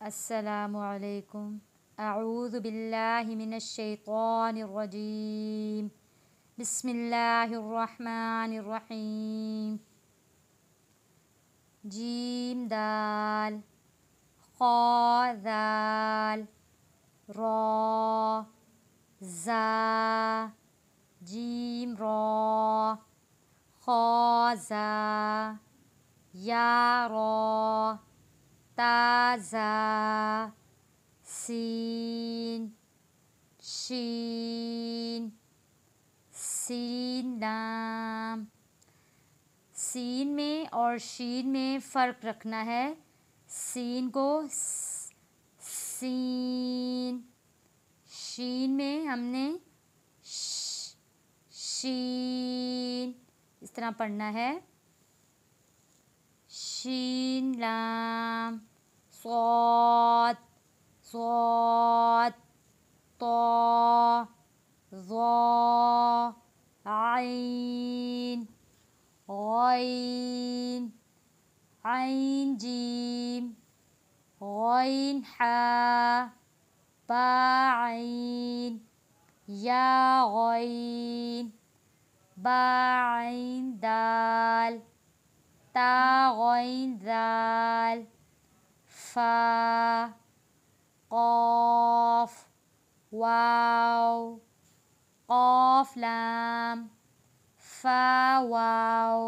السلام علیکم۔ اعوذ باللہ من الشیطان الرجیم، بسم اللہ الرحمن الرحیم۔ جیم دال خا ذال را زا جیم را خا زا یا را تا زا سین شین سین لام۔ سین میں اور شین میں فرق رکھنا ہے۔ سین کو سین، شین میں ہم نے شین اس طرح پڑھنا ہے۔ شین لام صاد صاد طا ظا عین غین عین جیم غین حا با عین یا غین با عین دال تا غین ذال فا قاف واو قاف لام فا واو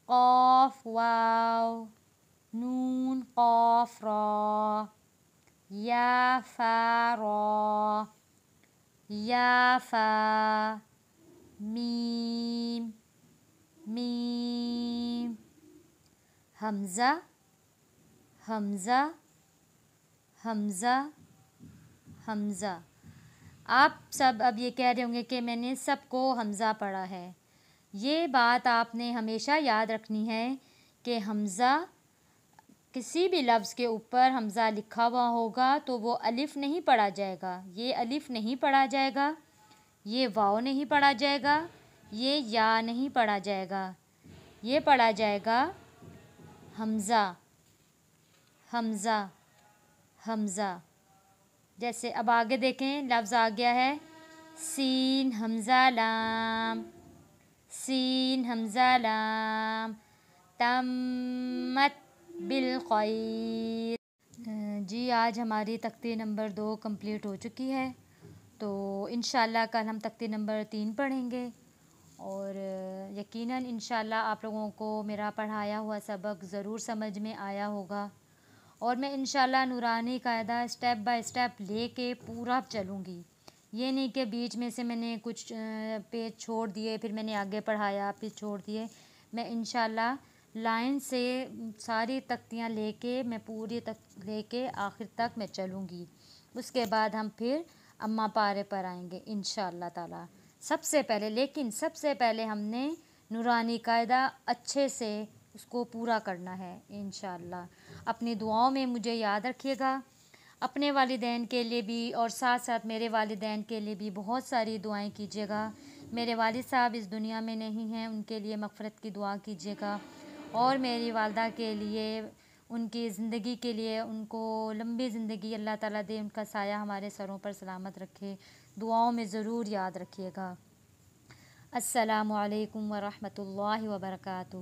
قاف واو نون قاف را یا فا را یا فا میم میم حمزہ حمزہ حمزہ حمزہ۔ آپ سب اب یہ کہہ رہے ہوں گے کہ میں نے سب کو حمزہ پڑھا ہے۔ یہ بات آپ نے ہمیشہ یاد رکھنی ہے کہ حمزہ کسی بھی لفظ کے اوپر حمزہ لکھا ہوا ہوگا تو وہ الف نہیں پڑھا جائے گا، یہ الف نہیں پڑھا جائے گا، یہ واو نہیں پڑھا جائے گا، یہ یا نہیں پڑھا جائے گا، یہ پڑھا جائے گا حمزہ حمزہ حمزہ۔ جیسے اب آگے دیکھیں، لفظ آ گیا ہے سین حمزہ لام سین حمزہ لام تمت بالخیر۔ جی آج ہماری تختی نمبر 2 کمپلیٹ ہو چکی ہے، تو انشاءاللہ کل ہم تختی نمبر 3 پڑھیں گے، اور یقیناً انشاءاللہ آپ لوگوں کو میرا پڑھایا ہوا سبق ضرور سمجھ میں آیا ہوگا، اور میں انشاءاللہ نورانی قاعدہ اسٹیپ بائی اسٹیپ لے کے پورا چلوں گی۔ یہ نہیں کہ بیچ میں سے میں نے کچھ پیج چھوڑ دیے، پھر میں نے آگے پڑھایا پھر چھوڑ دیے۔ میں انشاءاللہ لائن سے ساری تختیاں لے کے میں پوری لے کے آخر تک میں چلوں گی، اس کے بعد ہم پھر اماں پارے پر آئیں گے انشاءاللہ تعالی۔ سب سے پہلے ہم نے نورانی قاعدہ اچھے سے اس کو پورا کرنا ہے انشاءاللہ۔ اپنی دعاؤں میں مجھے یاد رکھیے گا، اپنے والدین کے لیے بھی اور ساتھ ساتھ میرے والدین کے لیے بھی بہت ساری دعائیں کیجیے گا۔ میرے والد صاحب اس دنیا میں نہیں ہیں، ان کے لیے مغفرت کی دعا کیجیے گا، اور میری والدہ کے لیے، ان کی زندگی کے لیے، ان کو لمبی زندگی اللہ تعالیٰ دے، ان کا سایہ ہمارے سروں پر سلامت رکھے، دعاؤں میں ضرور یاد رکھیے گا۔ السلام علیکم ورحمۃ اللہ وبرکاتہ۔